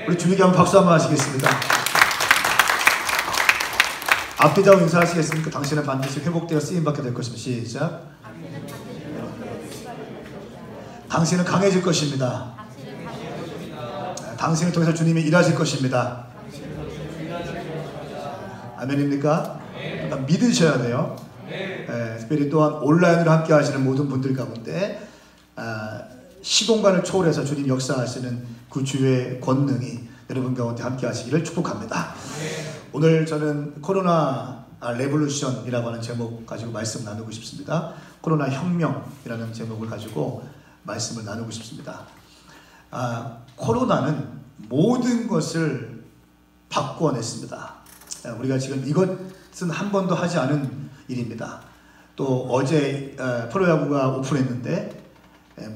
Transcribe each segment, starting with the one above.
우리 주님께 한번 박수 한번 하시겠습니다. 앞뒤자고 인사하시겠습니까? 당신은 반드시 회복되어 쓰임받게 될 것입니다. 시작. 당신은 강해질 것입니다. 당신을 통해서 주님이 일하실 것입니다. 아멘입니까? 그러니까 믿으셔야 돼요. 특별히 또한 온라인으로 함께 하시는 모든 분들 가운데 시공간을 초월해서 주님 역사하시는 그 주의 권능이 여러분 가운데 함께 하시기를 축복합니다. 오늘 저는 코로나 레볼루션이라고 하는 제목 가지고 말씀 나누고 싶습니다. 코로나 혁명이라는 제목을 가지고 말씀을 나누고 싶습니다. 코로나는 모든 것을 바꾸어냈습니다. 우리가 지금 이것은 한 번도 하지 않은 일입니다. 또 어제 프로야구가 오픈했는데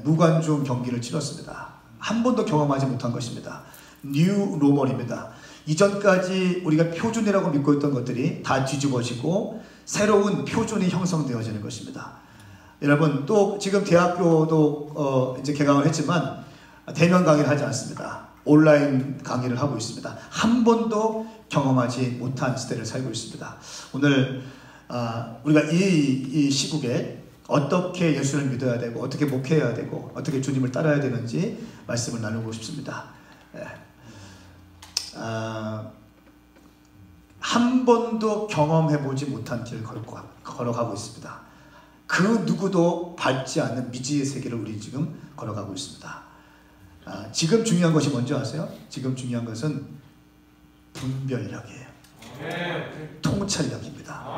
무관중 경기를 치렀습니다. 한 번도 경험하지 못한 것입니다. 뉴 노멀입니다. 이전까지 우리가 표준이라고 믿고 있던 것들이 다 뒤집어지고 새로운 표준이 형성되어지는 것입니다. 여러분, 또 지금 대학교도 이제 개강을 했지만 대면 강의를 하지 않습니다. 온라인 강의를 하고 있습니다. 한 번도 경험하지 못한 시대를 살고 있습니다. 오늘 우리가 이 시국에 어떻게 예수를 믿어야 되고 어떻게 목회해야 되고 어떻게 주님을 따라야 되는지 말씀을 나누고 싶습니다. 한 번도 경험해보지 못한 길을 걸어가고 있습니다. 그 누구도 밟지 않는 미지의 세계를 우리 지금 걸어가고 있습니다. 지금 중요한 것이 뭔지 아세요? 지금 중요한 것은 분별력이에요. 통찰력입니다.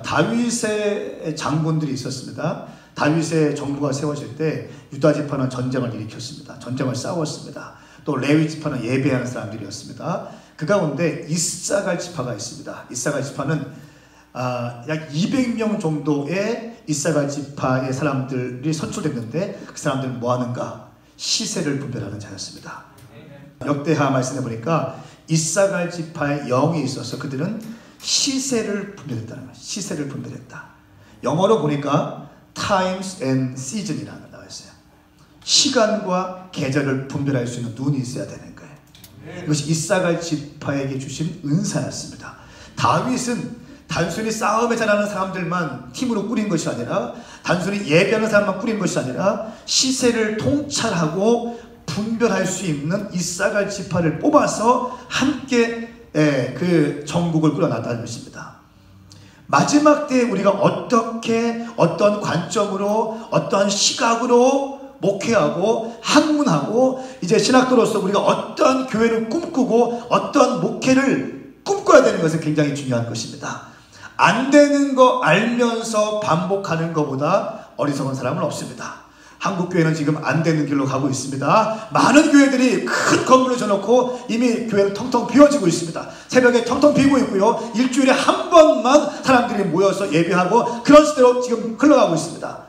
다윗의 장군들이 있었습니다. 다윗의 정부가 세워질 때 유다 지파는 전쟁을 일으켰습니다. 전쟁을 싸웠습니다. 또 레위 지파는 예배하는 사람들이었습니다. 그 가운데 이사갈 지파가 있습니다. 이사갈 지파는 약 200명 정도의 이사갈 지파의 사람들이 선출됐는데 그 사람들은 뭐 하는가? 시세를 분별하는 자였습니다. 역대하 말씀해 보니까 이사갈 지파의 영이 있어서 그들은 시세를 분별했다는 거예요. 시세를 분별했다. 영어로 보니까 times and season이라는 거 나와 있어요. 시간과 계절을 분별할 수 있는 눈이 있어야 되는 거예요. 이것이 이사갈 지파에게 주신 은사였습니다. 다윗은 단순히 싸움에 잘하는 사람들만 팀으로 꾸린 것이 아니라 단순히 예배하는 사람만 꾸린 것이 아니라 시세를 통찰하고 분별할 수 있는 이사갈 지파를 뽑아서 함께 그 정국을 꾸려놨다는 것입니다. 마지막 때에 우리가 어떻게 어떤 관점으로 어떤 시각으로 목회하고 학문하고 이제 신학도로서 우리가 어떤 교회를 꿈꾸고 어떤 목회를 꿈꿔야 되는 것은 굉장히 중요한 것입니다. 안 되는 거 알면서 반복하는 것보다 어리석은 사람은 없습니다. 한국교회는 지금 안 되는 길로 가고 있습니다. 많은 교회들이 큰 건물을 져놓고 이미 교회는 텅텅 비워지고 있습니다. 새벽에 텅텅 비고 있고요. 일주일에 한 번만 사람들이 모여서 예배하고 그런 시대로 지금 흘러가고 있습니다.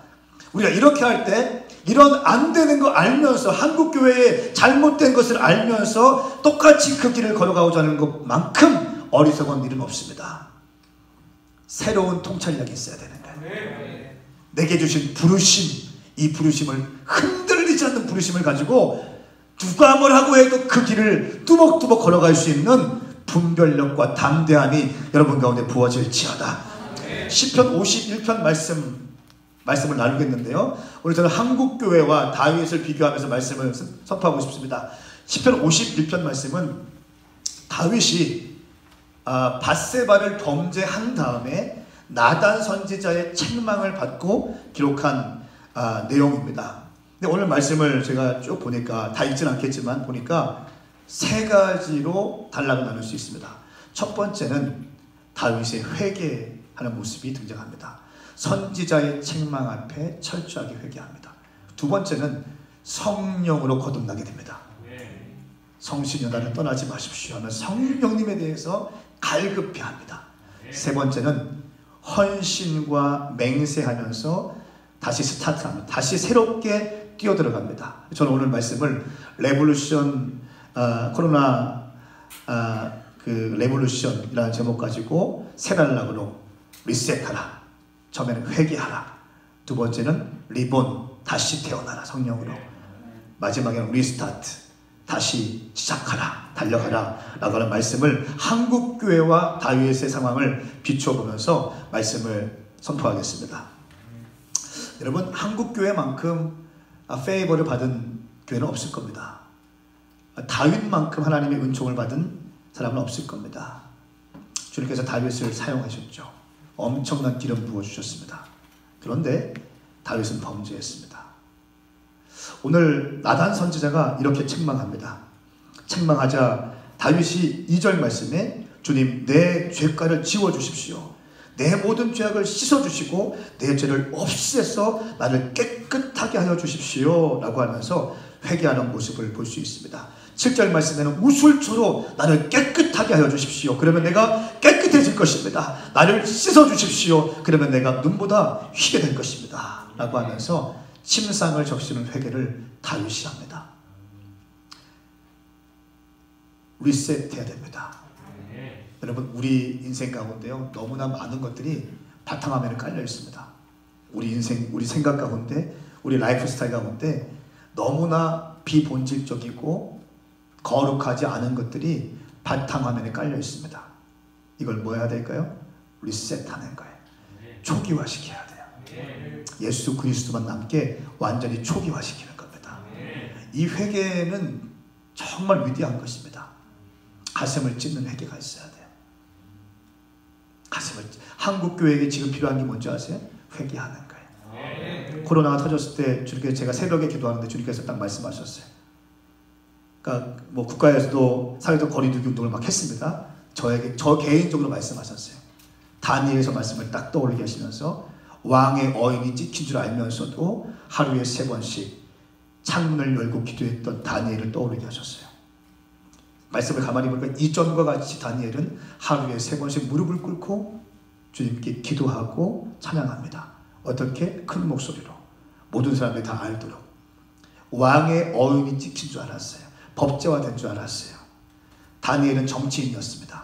우리가 이렇게 할 때 이런 안 되는 거 알면서 한국교회의 잘못된 것을 알면서 똑같이 그 길을 걸어가고자 하는 것만큼 어리석은 일은 없습니다. 새로운 통찰력이 있어야 되는 거예요. 내게 주신 부르심, 이 부르심을 흔들리지 않는 부르심을 가지고 누가 뭐라고 해도 그 길을 뚜벅뚜벅 걸어갈 수 있는 분별력과 담대함이 여러분 가운데 부어질지어다. 시편 51편 말씀을 나누겠는데요. 오늘 저는 한국교회와 다윗을 비교하면서 말씀을 선포하고 싶습니다. 시편 51편 말씀은 다윗이 밧세바를 범죄한 다음에 나단 선지자의 책망을 받고 기록한 내용입니다. 근데 오늘 말씀을 제가 쭉 보니까 다 읽진 않겠지만 보니까 세 가지로 단락을 나눌 수 있습니다. 첫 번째는 다윗의 회개하는 모습이 등장합니다. 선지자의 책망 앞에 철저하게 회개합니다. 두 번째는 성령으로 거듭나게 됩니다. 성신여 나를 떠나지 마십시오 하면 성령님에 대해서 갈급해 합니다. 세 번째는 헌신과 맹세하면서 다시 스타트합니다. 다시 새롭게 뛰어들어갑니다. 저는 오늘 말씀을 레볼루션 코로나 그 레볼루션이라는 제목 가지고 세 단락으로 리셋하라. 처음에는 회개하라. 두 번째는 리본 다시 태어나라 성령으로. 마지막에는 리스타트 다시 시작하라, 달려가라 라고 하는 말씀을 한국교회와 다윗의 상황을 비춰보면서 말씀을 선포하겠습니다. 여러분, 한국교회만큼 페이버를 받은 교회는 없을 겁니다. 다윗만큼 하나님의 은총을 받은 사람은 없을 겁니다. 주님께서 다윗을 사용하셨죠. 엄청난 기름 부어주셨습니다. 그런데 다윗은 범죄했습니다. 오늘 나단 선지자가 이렇게 책망합니다. 책망하자 다윗이 2절 말씀에 주님, 내 죄가를 지워주십시오. 내 모든 죄악을 씻어주시고 내 죄를 없애서 나를 깨끗하게 하여 주십시오 라고 하면서 회개하는 모습을 볼 수 있습니다. 7절 말씀에는 우술초로 나를 깨끗하게 하여 주십시오. 그러면 내가 깨끗해질 것입니다. 나를 씻어주십시오. 그러면 내가 눈보다 희게 될 것입니다 라고 하면서 침상을 적시는 회개를 다윗이 합니다. 리셋해야 됩니다. 여러분, 우리 인생 가운데요, 너무나 많은 것들이 바탕화면에 깔려 있습니다. 우리 인생, 우리 생각 가운데, 우리 라이프 스타일 가운데 너무나 비본질적이고 거룩하지 않은 것들이 바탕화면에 깔려 있습니다. 이걸 뭐 해야 될까요? 리셋하는 거예요. 초기화시켜야 돼요. 예수 그리스도만 남게 완전히 초기화시키는 겁니다. 이 회개는 정말 위대한 것입니다. 가슴을 찢는 회개가 있어야 돼요. 한국교회에게 지금 필요한 게 뭔지 아세요? 회개하는 거예요. 코로나가 터졌을 때 주님께서, 제가 새벽에 기도하는데 주님께서 딱 말씀하셨어요. 그러니까 뭐 국가에서도 사회적 거리두기 운동을 막 했습니다. 저 개인적으로 말씀하셨어요. 다니엘에서 말씀을 딱 떠올리게 하시면서 왕의 어인이 찍힌 줄 알면서도 하루에 3번씩 창문을 열고 기도했던 다니엘을 떠올리게 하셨어요. 말씀을 가만히 보니까 이전과 같이 다니엘은 하루에 3번씩 무릎을 꿇고 주님께 기도하고 찬양합니다. 어떻게? 큰 목소리로. 모든 사람들이 다 알도록. 왕의 어인이 찍힌 줄 알았어요. 법제화된 줄 알았어요. 다니엘은 정치인이었습니다.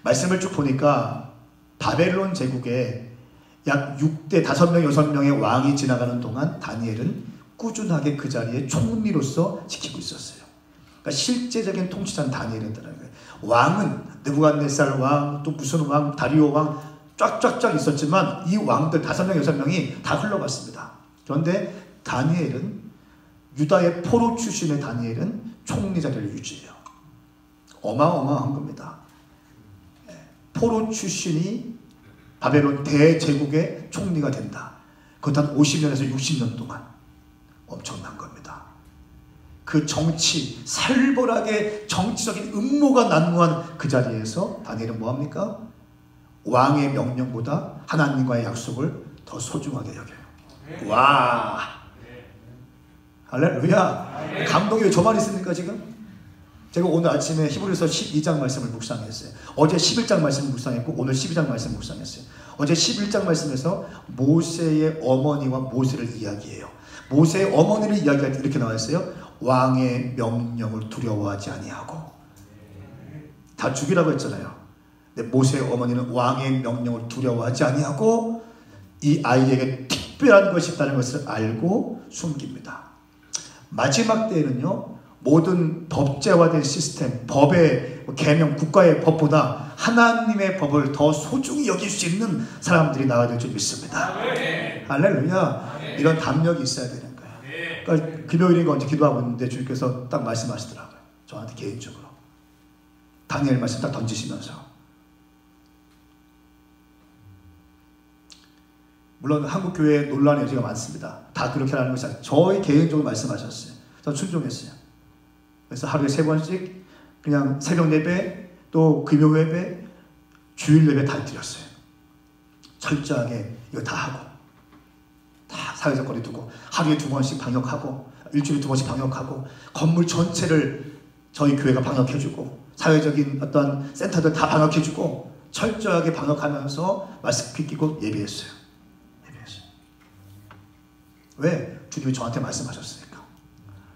말씀을 쭉 보니까 바벨론 제국에 약 6대 5명, 6명의 왕이 지나가는 동안 다니엘은 꾸준하게 그 자리에 총리로서 지키고 있었어요. 그러니까 실제적인 통치자는 다니엘이었다는 거예요. 왕은 느부갓네살 왕, 또 무슨 왕, 다리오 왕 쫙쫙쫙 있었지만 이 왕들 5명, 6명이 다 흘러갔습니다. 그런데 다니엘은, 유다의 포로 출신의 다니엘은 총리 자리를 유지해요. 어마어마한 겁니다. 포로 출신이 바벨론 대제국의 총리가 된다. 그것 한 50년에서 60년 동안. 엄청난 겁니다. 그 정치, 살벌하게 정치적인 음모가 난무한 그 자리에서 다니엘은 뭐합니까? 왕의 명령보다 하나님과의 약속을 더 소중하게 여겨요. 와, 할렐루야. 감동이 왜 저만 있습니까 지금? 제가 오늘 아침에 히브리서 12장 말씀을 묵상했어요. 어제 11장 말씀을 묵상했고 오늘 12장 말씀을 묵상했어요. 어제 11장 말씀에서 모세의 어머니와 모세를 이야기해요. 모세의 어머니를 이야기할 때 이렇게 나와 있어요. 왕의 명령을 두려워하지 아니하고. 다 죽이라고 했잖아요. 근데 모세의 어머니는 왕의 명령을 두려워하지 아니하고 이 아이에게 특별한 것이 있다는 것을 알고 숨깁니다. 마지막 때에는요, 모든 법제화된 시스템, 법의 계명, 국가의 법보다 하나님의 법을 더 소중히 여길 수 있는 사람들이 나와야 될 줄 믿습니다. 할렐루야. 이런 담력이 있어야 되는 거예요. 그러니까 금요일인가 언제 기도하고 있는데 주님께서 딱 말씀하시더라고요. 저한테 개인적으로. 다니엘 말씀 딱 던지시면서. 물론 한국교회에 논란의 여지가 많습니다. 다 그렇게 하는 것이 아니라 저희 개인적으로 말씀하셨어요. 저는 순종했어요. 그래서 하루에 3번씩 그냥 새벽 예배, 또 금요 예배, 주일 예배 다 드렸어요. 철저하게 이거 다 하고, 다 사회적 거리 두고, 하루에 2번씩 방역하고, 일주일에 2번씩 방역하고, 건물 전체를 저희 교회가 방역해주고, 사회적인 어떤 센터들 다 방역해주고, 철저하게 방역하면서 마스크 끼고 예배했어요. 왜? 주님이 저한테 말씀하셨으니까.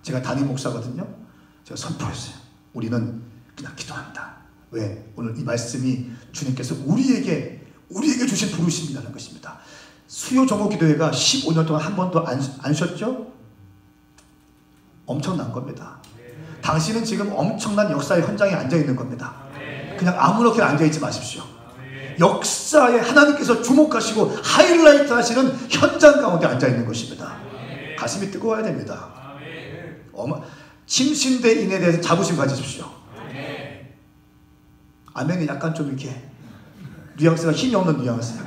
제가 담임 목사거든요. 제가 선포했어요. 우리는 그냥 기도한다. 왜? 오늘 이 말씀이 주님께서 우리에게 주신 부르심이라는 것입니다. 수요 정오 기도회가 15년 동안 한 번도 안 쉬었죠? 엄청난 겁니다. 당신은 지금 엄청난 역사의 현장에 앉아있는 겁니다. 그냥 아무렇게나 앉아있지 마십시오. 역사에 하나님께서 주목하시고 하이라이트 하시는 현장 가운데 앉아있는 것입니다. 가슴이 뜨거워야 됩니다. 침신대인에 대해서 자부심 가지십시오. 아멘이 약간 좀 이렇게 뉘앙스가 힘이 없는 뉘앙스예요.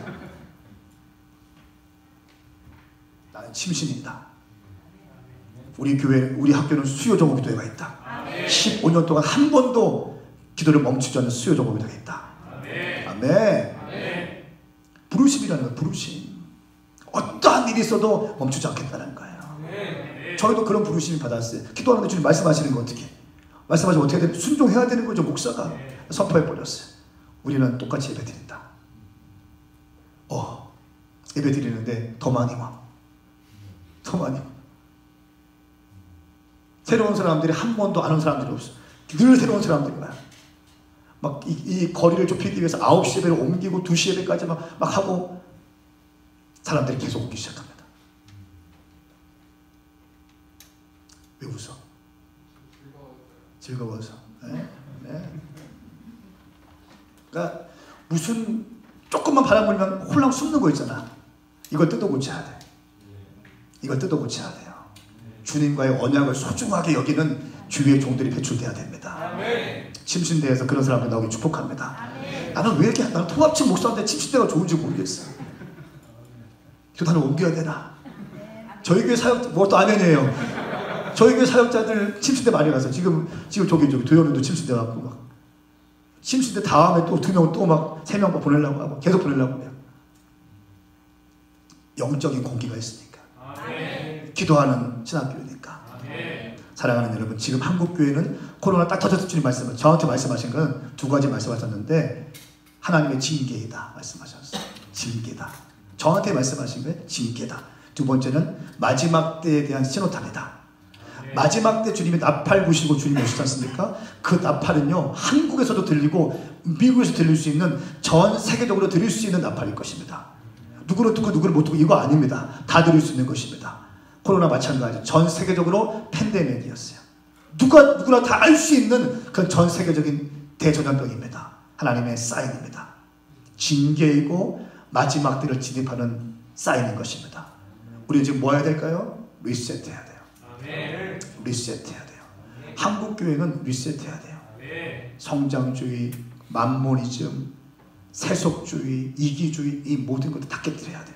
나는 침신이다. 우리 교회, 우리 학교는 수요 종교 기도회가 있다. 15년 동안 한 번도 기도를 멈추지 않는 수요 종교 기도회가 있다. 아멘. 부르심이라는 건 부르심. 어떠한 일이 있어도 멈추지 않겠다는 거예요. 저희도 그런 부르심이 받았어요. 기도하는데 주님 말씀하시는 거 어떻게? 말씀하시면 어떻게 되는? 순종해야 되는 거죠. 목사가 선포해버렸어요. 우리는 똑같이 예배 드린다. 예배 드리는데 더 많이 와. 더 많이 와. 새로운 사람들이 한 번도 안 온 사람들이 없어. 늘 새로운 사람들이 와요. 막 이 거리를 좁히기 위해서 9시 예배를 옮기고 2시 예배까지 막 하고 사람들이 계속 오기 시작합니다. 왜 웃어? 즐거워서. 네? 네. 그러니까 무슨 조금만 바람 불면 홀랑 숨는 거 있잖아. 이걸 뜯어 고쳐야 돼. 이걸 뜯어 고쳐야 돼요. 주님과의 언약을 소중하게 여기는 주위의 종들이 배출돼야 됩니다. 침신대에서 그런 사람들 나오기 축복합니다. 나는 왜 이렇게 나는 통합측 목사인데 침신대가 좋은지 모르겠어. 교단을 옮겨야 되나? 저희 교회 사역 뭐 또 아멘이에요. 저희 교회 사역자들 침신대 많이 가서 지금 저기 도현이도 침신대 갖고 막 침신대 다음에 또 2명 또 막 3명 보내려고 하고 계속 보내려고 해요. 영적인 공기가 있으니까. 기도하는 신학교니까. 사랑하는 여러분, 지금 한국교회는 코로나 딱 터졌을 주님 말씀을 저한테 말씀하신 건 2가지 말씀하셨는데 하나님의 징계이다 말씀하셨어요. 징계다. 저한테 말씀하신 게 징계다. 2번째는 마지막 때에 대한 신호탄이다. 마지막 때 주님이 나팔 부시고 주님이 오시지 않습니까? 그 나팔은요 한국에서도 들리고 미국에서 들릴 수 있는 전 세계적으로 들릴 수 있는 나팔일 것입니다. 누구를 듣고 누구를 못 듣고 이거 아닙니다. 다 들을 수 있는 것입니다. 코로나 마찬가지 전 세계적으로 팬데믹이었어요. 누구나 다 알 수 있는 그런 전 세계적인 대전염병입니다. 하나님의 사인입니다. 징계이고 마지막 때를 진입하는 사인인 것입니다. 우리 지금 뭐 해야 될까요? 리셋해야 돼요. 리셋해야 돼요. 한국교회는 리셋해야 돼요. 성장주의, 만모니즘, 세속주의, 이기주의 이 모든 것들 다 깨뜨려야 돼요.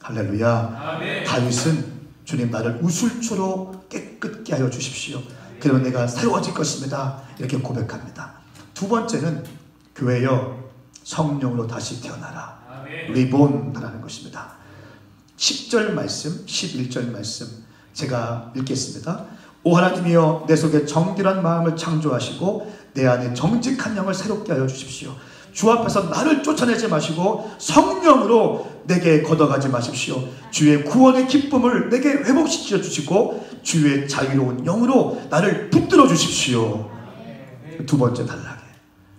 할렐루야. 다윗은 주님 나를 우슬초로 깨끗게 하여 주십시오. 그러면 내가 새로워질 것입니다. 이렇게 고백합니다. 2번째는 교회여 성령으로 다시 태어나라. 리본하라는 것입니다. 10절 말씀, 11절 말씀 제가 읽겠습니다. 오 하나님이여 내 속에 정결한 마음을 창조하시고 내 안에 정직한 영을 새롭게 하여 주십시오. 주 앞에서 나를 쫓아내지 마시고 성령으로 내게 걷어가지 마십시오. 주의 구원의 기쁨을 내게 회복시켜 주시고 주의 자유로운 영으로 나를 붙들어 주십시오. 2번째 단락에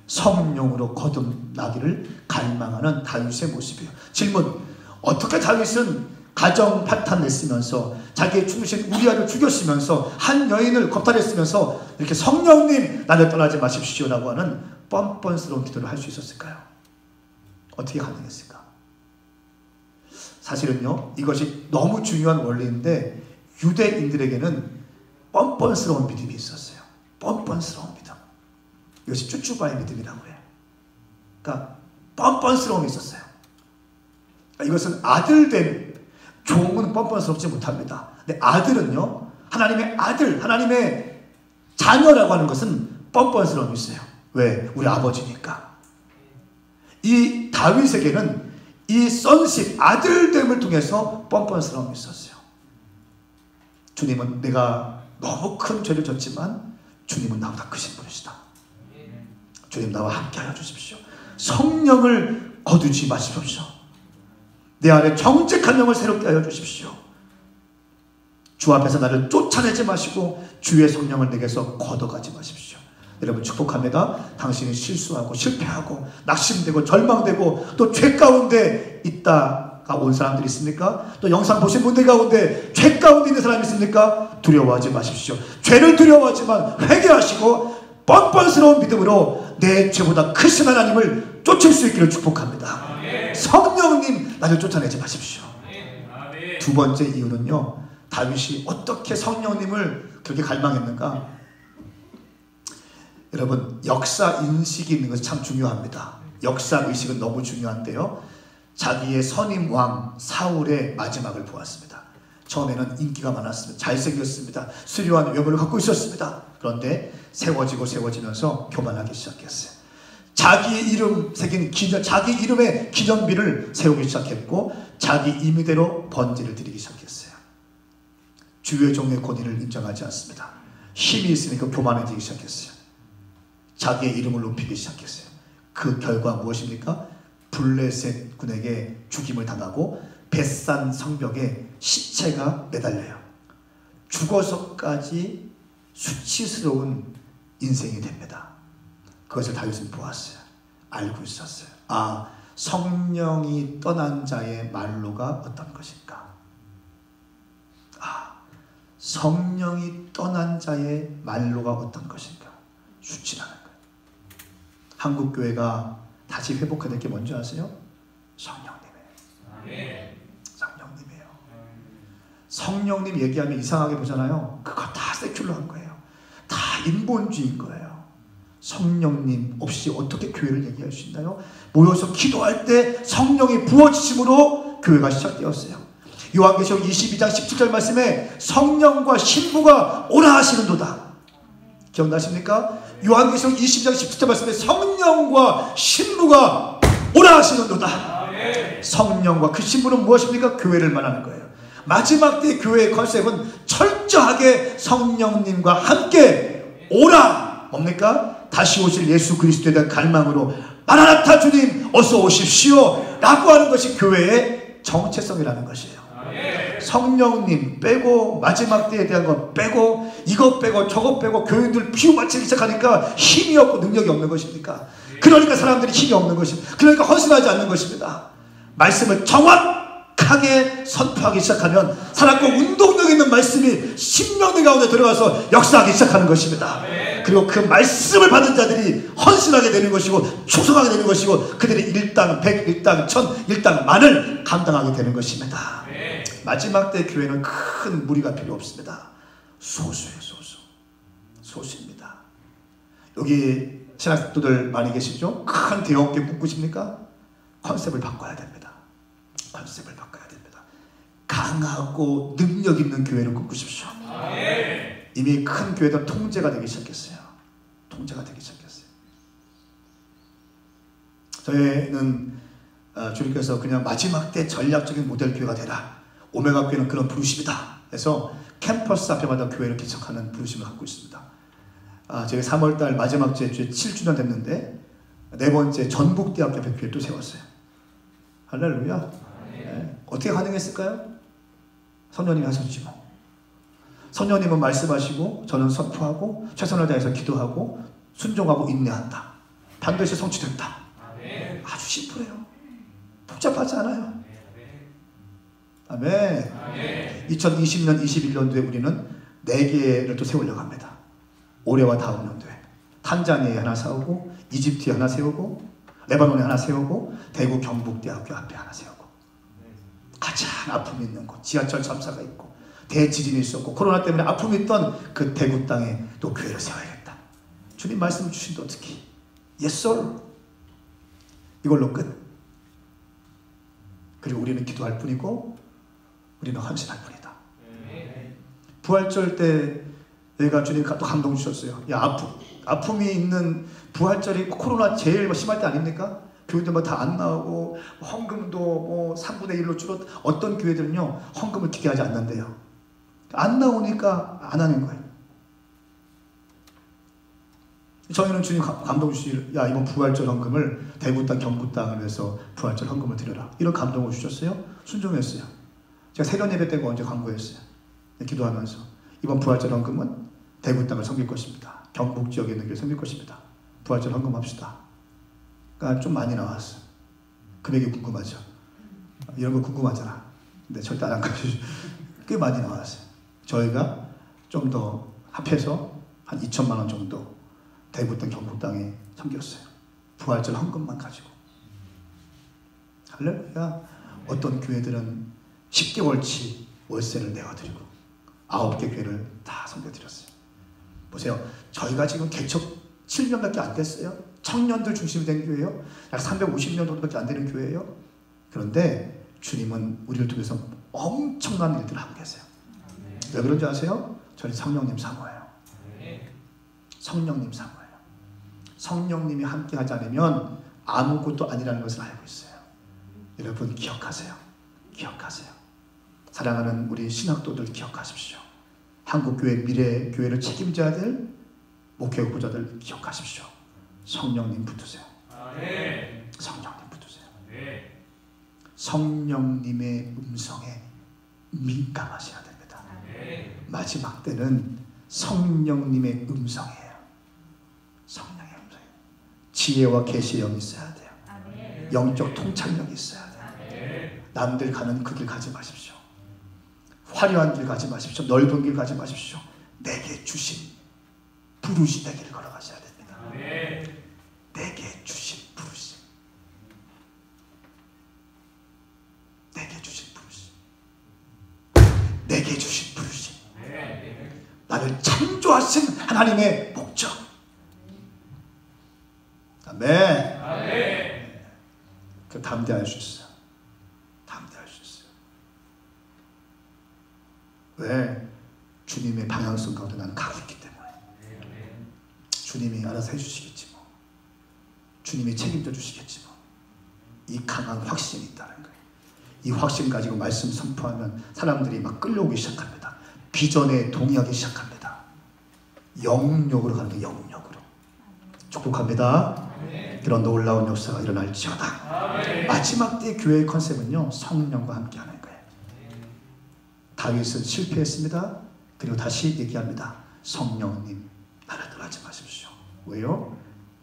성령으로 거듭나기를 갈망하는 다윗의 모습이에요. 질문, 어떻게 다윗은 가정 파탄냈으면서 자기의 충신 우리아를 죽였으면서 한 여인을 겁탈했으면서 이렇게 성령님 나를 떠나지 마십시오 라고 하는 뻔뻔스러운 기도를 할 수 있었을까요? 어떻게 가능했을까? 사실은요 이것이 너무 중요한 원리인데 유대인들에게는 뻔뻔스러운 믿음이 있었어요. 뻔뻔스러운 믿음. 이것이 쭈쭈바의 믿음이라고 해요. 그러니까 뻔뻔스러움이 있었어요. 이것은 아들됨. 종은 뻔뻔스럽지 못합니다. 근데 아들은요 하나님의 아들, 하나님의 자녀라고 하는 것은 뻔뻔스러움이 있어요. 왜? 우리 아버지니까. 이 다윗에게는 이 sonship, 아들됨을 통해서 뻔뻔스러움이 있었어요. 주님은 내가 너무 큰 죄를 졌지만 주님은 나보다 크신 분이시다. 주님 나와 함께 하여 주십시오. 성령을 거두지 마십시오. 내 안에 정직한 영을 새롭게 하여 주십시오. 주 앞에서 나를 쫓아내지 마시고 주의 성령을 내게서 걷어가지 마십시오. 여러분 축복합니다. 당신이 실수하고 실패하고 낙심되고 절망되고 또 죄 가운데 있다 의사가 온 사람들이 있습니까? 또 영상 보신 분들 가운데 죄 가운데 있는 사람이 있습니까? 두려워하지 마십시오. 죄를 두려워하지만 회개하시고 뻔뻔스러운 믿음으로 내 죄보다 크신 하나님을 쫓을 수 있기를 축복합니다. 성령님 나를 쫓아내지 마십시오. 두 번째 이유는요, 다윗이 어떻게 성령님을 그렇게 갈망했는가? 여러분, 역사 인식이 있는 것이 참 중요합니다. 역사 의식은 너무 중요한데요, 자기의 선임 왕 사울의 마지막을 보았습니다. 처음에는 인기가 많았습니다. 잘생겼습니다. 수려한 외모를 갖고 있었습니다. 그런데 세워지면서 교만하기 시작했어요. 자기 이름 새긴 자기 이름의 기념비를 세우기 시작했고, 자기 임의대로 번제를 드리기 시작했어요. 주의 종의 권위를 인정하지 않습니다. 힘이 있으니까 교만해지기 시작했어요. 자기의 이름을 높이기 시작했어요. 그 결과 무엇입니까? 블레셋 군에게 죽임을 당하고 벳산 성벽에 시체가 매달려요. 죽어서까지 수치스러운 인생이 됩니다. 그것을 다윗은 보았어요. 알고 있었어요. 아, 성령이 떠난 자의 말로가 어떤 것인가? 아, 성령이 떠난 자의 말로가 어떤 것인가? 수치라는 거예요. 한국교회가 다시 회복해야 될 게 뭔지 아세요? 성령님이에요. 성령님이에요. 성령님 얘기하면 이상하게 보잖아요. 그거 다 세큘러한 거예요. 다 인본주의인 거예요. 성령님 없이 어떻게 교회를 얘기할 수 있나요? 모여서 기도할 때 성령이 부어지심으로 교회가 시작되었어요. 요한계시록 22장 17절 말씀에 성령과 신부가 오라 하시는도다. 기억나십니까? 요한계시록 22장 17절 말씀에 성령과 신부가 오라 하시는도다. 성령과 그 신부는 무엇입니까? 교회를 말하는 거예요. 마지막 때 교회의 컨셉은 철저하게 성령님과 함께 오라. 뭡니까? 다시 오실 예수 그리스도에 대한 갈망으로 마라나타 주님 어서 오십시오 라고 하는 것이 교회의 정체성이라는 것이에요. 성령님 빼고 마지막 때에 대한 것 빼고 이것 빼고 저것 빼고 교인들 피우 맞추기 시작하니까 힘이 없고 능력이 없는 것입니까? 그러니까 사람들이 힘이 없는 것입니다. 그러니까 헌신하지 않는 것입니다. 말씀을 정확하게 선포하기 시작하면 살았고 운동력 있는 말씀이 신명들 가운데 들어가서 역사하기 시작하는 것입니다. 그리고 그 말씀을 받은 자들이 헌신하게 되는 것이고 충성하게 되는 것이고 그들이 일당 백, 일당 천, 일당 만을 감당하게 되는 것입니다. 마지막 때 교회는 큰 무리가 필요 없습니다. 소수예요. 소수입니다. 여기 신학생들 많이 계시죠? 큰 대형교회 꿈꾸십니까? 컨셉을 바꿔야 됩니다. 컨셉을 바꿔야 됩니다. 강하고 능력 있는 교회를 꿈꾸십시오. 이미 큰 교회들 통제가 되기 시작했어요. 통제가 되기 시작했어요. 저희는 주님께서 그냥 마지막 때 전략적인 모델 교회가 되라. 오메가 교회는 그런 부르심이다. 그래서 캠퍼스 앞에마다 교회를 개척하는 부르심을 갖고 있습니다. 저희 3월달 마지막 주에 7주년 됐는데 네 번째 전북대학교 앞에 교회 또 세웠어요. 할렐루야. 네. 어떻게 가능했을까요? 선녀님이 하셨지 뭐. 선녀님은 말씀하시고 저는 선포하고 최선을 다해서 기도하고 순종하고 인내한다. 반드시 성취된다. 아주 심플해요. 복잡하지 않아요. 아멘. 2020년, 21년도에 우리는 4개를 또 세우려고 합니다. 올해와 다음 연도에 탄자니아에 하나 세우고 이집트에 하나 세우고 레바논에 하나 세우고 대구 경북대학교 앞에 하나 세우고 가장 아픔이 있는 곳 지하철 참사가 있고 대지진이 있었고 코로나 때문에 아픔이 있던 그 대구 땅에 또 교회를 세워야겠다. 주님 말씀을 주신다. 어떻게 예솔 이걸로 끝. 그리고 우리는 기도할 뿐이고 우리는 헌신할 뿐이다. 부활절 때 내가 주님 또 감동 주셨어요. 야, 아픔이 있는 부활절이 코로나 제일 심할 때 아닙니까? 교회들 뭐 다 안 나오고 헌금도 뭐 3분의 1로 줄었. 어떤 교회들은요 헌금을 기대하지 않는데요. 안 나오니까 안 하는 거예요. 저희는 주님 감동 주시. 야, 이번 부활절 헌금을 대구 땅 경북 땅을 위해서 부활절 헌금을 드려라. 이런 감동을 주셨어요. 순종했어요. 제가 세련 예배 때가 언제 광고했어요. 기도하면서 이번 부활절 헌금은 대구 땅을 섬길 것입니다. 경북 지역에 있는 게 섬길 것입니다. 부활절 헌금합시다. 그러니까 좀 많이 나왔어요. 금액이 궁금하죠. 이런 거 궁금하잖아. 근데 절대 안 가르쳐주죠. 꽤 많이 나왔어요. 저희가 좀 더 합해서 한 2천만 원 정도 대구땅 경북땅에 섬겼어요. 부활절 헌금만 가지고. 할렐루야. 어떤 교회들은 10개월치 월세를 내어드리고 9개 교회를 다 섬겨드렸어요. 보세요. 저희가 지금 개척 7년밖에 안 됐어요. 청년들 중심이 된 교회예요. 약 350명 정도밖에 안 되는 교회예요. 그런데 주님은 우리를 통해서 엄청난 일들을 하고 계세요. 왜 그런지 아세요? 저희 성령님 사모예요. 성령님 사모예요. 성령님이 함께 하지 않으면 아무것도 아니라는 것을 알고 있어요. 여러분 기억하세요. 기억하세요. 사랑하는 우리 신학도들 기억하십시오. 한국교회 미래 교회를 책임져야 될 목회 후보자들 기억하십시오. 성령님 붙으세요. 성령님 붙으세요. 성령님의 음성에 민감하셔야 됩니다. 마지막 때는 성령님의 음성이에요. 성령의 음성. 지혜와 계시의 영이 있어야 돼요. 영적 통찰력이 있어야 돼요. 남들 가는 그 길 가지 마십시오. 화려한 길 가지 마십시오. 넓은 길 가지 마십시오. 내게 주신 부르심의 길을 걸어가셔야 됩니다. 내게 주신 부르심. 내게 주신 부르심. 내게 주신 부르심. 나를 창조하신 하나님의 목적. 아멘. 그 담대할 수 있어요. 담대할 수 있어요. 왜? 주님의 방향성 가운데 나는 가고 있기 때문에. 주님이 알아서 해주시겠지 뭐. 주님이 책임져 주시겠지 뭐. 이 강한 확신이 있다는 거예요. 이 확신 가지고 말씀 선포하면 사람들이 막 끌려오기 시작합니다. 비전에 동의하기 시작합니다. 영역으로 가는 게 영역으로. 축복합니다. 그런 놀라운 역사가 일어날지어다. 마지막 때 교회의 컨셉은요, 성령과 함께 하는 거예요. 다윗은 실패했습니다. 그리고 다시 얘기합니다. 성령님 나를 떠나지 마십시오. 왜요?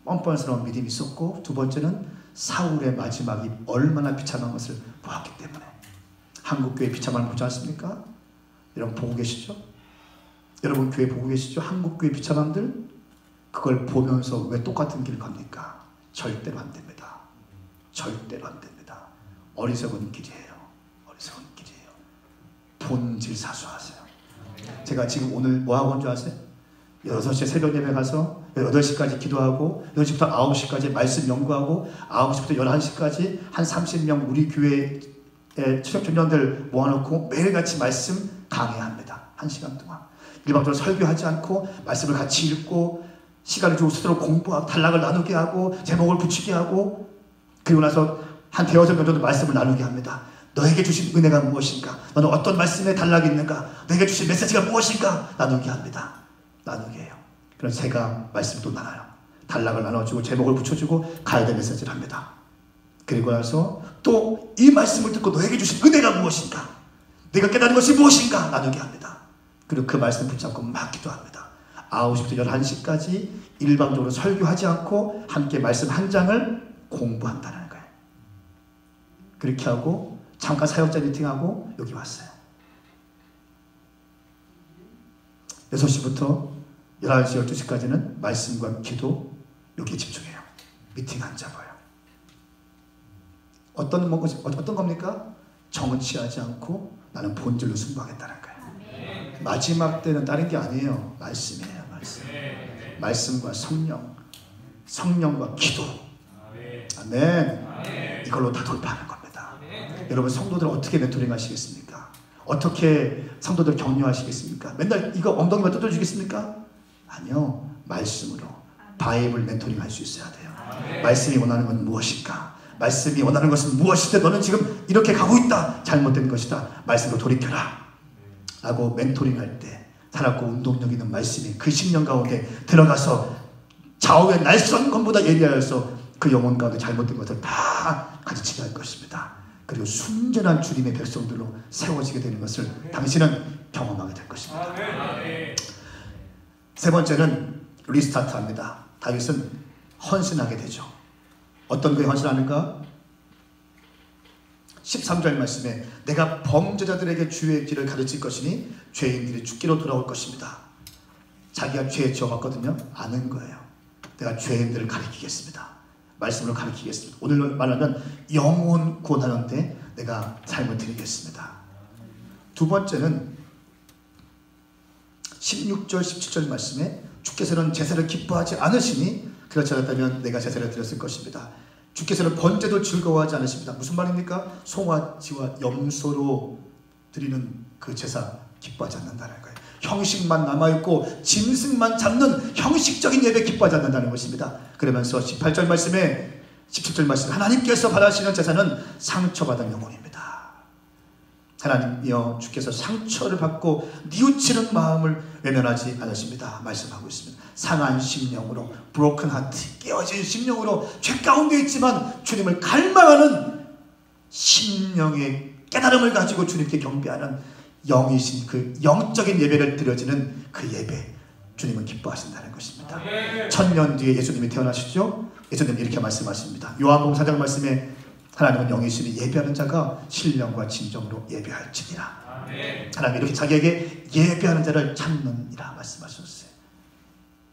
뻔뻔스러운 믿음이 있었고, 두 번째는 사울의 마지막이 얼마나 비참한 것을 보았기 때문에. 한국교회 비참함을 보지 않습니까? 여러분 보고 계시죠? 여러분 교회 보고 계시죠? 한국교회 비참함들? 그걸 보면서 왜 똑같은 길을 갑니까? 절대로 안 됩니다. 절대로 안 됩니다. 어리석은 길이에요. 어리석은 길이에요. 본질 사수하세요. 제가 지금 오늘 뭐 하고 온 줄 아세요? 6시에 새벽 예배 가서 8시까지 기도하고 8시부터 9시까지 말씀 연구하고 9시부터 11시까지 한 30명 우리 교회의 청년들 모아놓고 매일같이 말씀 강해합니다. 1시간 동안. 일방적으로 설교하지 않고 말씀을 같이 읽고 시간을 주고 스스로 공부하고 단락을 나누게 하고 제목을 붙이게 하고, 그리고 나서 한 대여섯 명 정도 말씀을 나누게 합니다. 너에게 주신 은혜가 무엇인가? 너는 어떤 말씀에 단락이 있는가? 너에게 주신 메시지가 무엇인가? 나누게 합니다. 나누게 해요. 그래서 제가 말씀도 나눠요. 단락을 나눠주고 제목을 붙여주고 가야 될 메시지를 합니다. 그리고 나서 또 이 말씀을 듣고 너에게 주신 은혜가 무엇인가? 네가 깨달은 것이 무엇인가? 나누게 합니다. 그리고 그 말씀 붙잡고 막 기도합니다. 9시부터 11시까지 일방적으로 설교하지 않고 함께 말씀 한 장을 공부한다는 거예요. 그렇게 하고 잠깐 사역자 미팅하고 여기 왔어요. 6시부터 11시, 12시까지는 말씀과 기도 여기에 집중해요. 미팅 안 잡아요. 어떤 겁니까? 정치하지 않고 나는 본질로 승부하겠다는 거예요. 마지막 때는 다른 게 아니에요. 말씀이에요. 말씀과 성령, 성령과 기도. 아멘. 이걸로 다 돌파하는 겁니다. 여러분 성도들 어떻게 멘토링 하시겠습니까? 어떻게 성도들 격려하시겠습니까? 맨날 이거 엉덩이만 뜯어주겠습니까? 아니요. 말씀으로 바이블 멘토링 할 수 있어야 돼요. 말씀이 원하는 건 무엇일까? 말씀이 원하는 것은 무엇이든 너는 지금 이렇게 가고 있다. 잘못된 것이다. 말씀으로 돌이켜라. 라고 멘토링 할 때 살았고 운동력 있는 말씀이 그 심령 가운데 들어가서 좌우의 날선 것보다 예리하여서 그 영혼 가운데 잘못된 것을 다 가르치게 할 것입니다. 그리고 순전한 주님의 백성들로 세워지게 되는 것을 당신은 경험하게 될 것입니다. 세 번째는 리스타트합니다. 다윗은 헌신하게 되죠. 어떤 거에 헌신하는가? 13절 말씀에 내가 범죄자들에게 주의 길을 가르칠 것이니 죄인들이 죽기로 돌아올 것입니다. 자기가 죄에 지어봤거든요. 아는 거예요. 내가 죄인들을 가르치겠습니다. 말씀으로 가르치겠습니다. 오늘 말하면 영혼 구원하는데 내가 삶을 드리겠습니다. 두 번째는 16절 17절 말씀에 주께서는 제사를 기뻐하지 않으시니 그렇지 않았다면 내가 제사를 드렸을 것입니다. 주께서는 번제도 즐거워하지 않으십니다. 무슨 말입니까? 송아지와 염소로 드리는 그 제사 기뻐하지 않는다는 거예요. 형식만 남아있고 짐승만 잡는 형식적인 예배 기뻐하지 않는다는 것입니다. 그러면서 18절 말씀에 17절 말씀에 하나님께서 바라시는 제사는 상처받은 영혼입니다. 하나님이여 주께서 상처를 받고 뉘우치는 마음을 외면하지 않으십니다. 말씀하고 있습니다. 상한 심령으로 broken heart, 깨어진 심령으로 죄 가운데 있지만 주님을 갈망하는 심령의 깨달음을 가지고 주님께 경배하는 영이신 그 영적인 예배를 드려지는 그 예배, 주님은 기뻐하신다는 것입니다. 1000년 뒤에 예수님이 태어나시죠? 예수님이 이렇게 말씀하십니다. 요한복음 4장 말씀에 하나님은 영이시니 예배하는 자가 신령과 진정으로 예배할지니라. 하나님이 이렇게 자기에게 예배하는 자를 찾느니라 말씀하셨어요.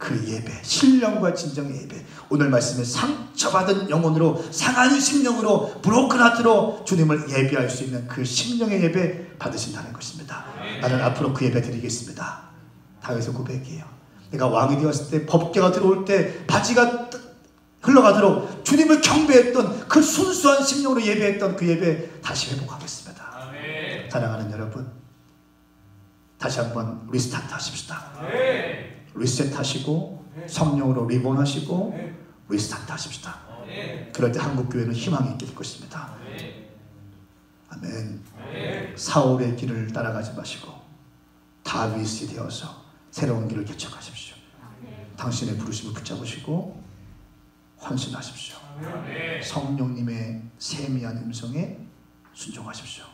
그 예배, 신령과 진정의 예배, 오늘 말씀에 상처받은 영혼으로 상한 심령으로 브로큰 하트로 주님을 예배할 수 있는 그 심령의 예배 받으신다는 것입니다. 나는 앞으로 그 예배 드리겠습니다. 다윗의 고백이에요. 내가 왕이 되었을 때, 법궤가 들어올 때 바지가 흘러가도록 주님을 경배했던 그 순수한 심령으로 예배했던 그 예배 다시 회복하겠습니다. 사랑하는 여러분, 다시 한번 리스타트 하십시다. 리셋 하시고 성령으로 리본 하시고 리스타트 하십시다. 그럴 때 한국교회는 희망이 있게 될 것입니다. 아멘. 사울의 길을 따라가지 마시고 다윗이 되어서 새로운 길을 개척하십시오. 당신의 부르심을 붙잡으시고 헌신하십시오. 성령님의 세미한 음성에 순종하십시오.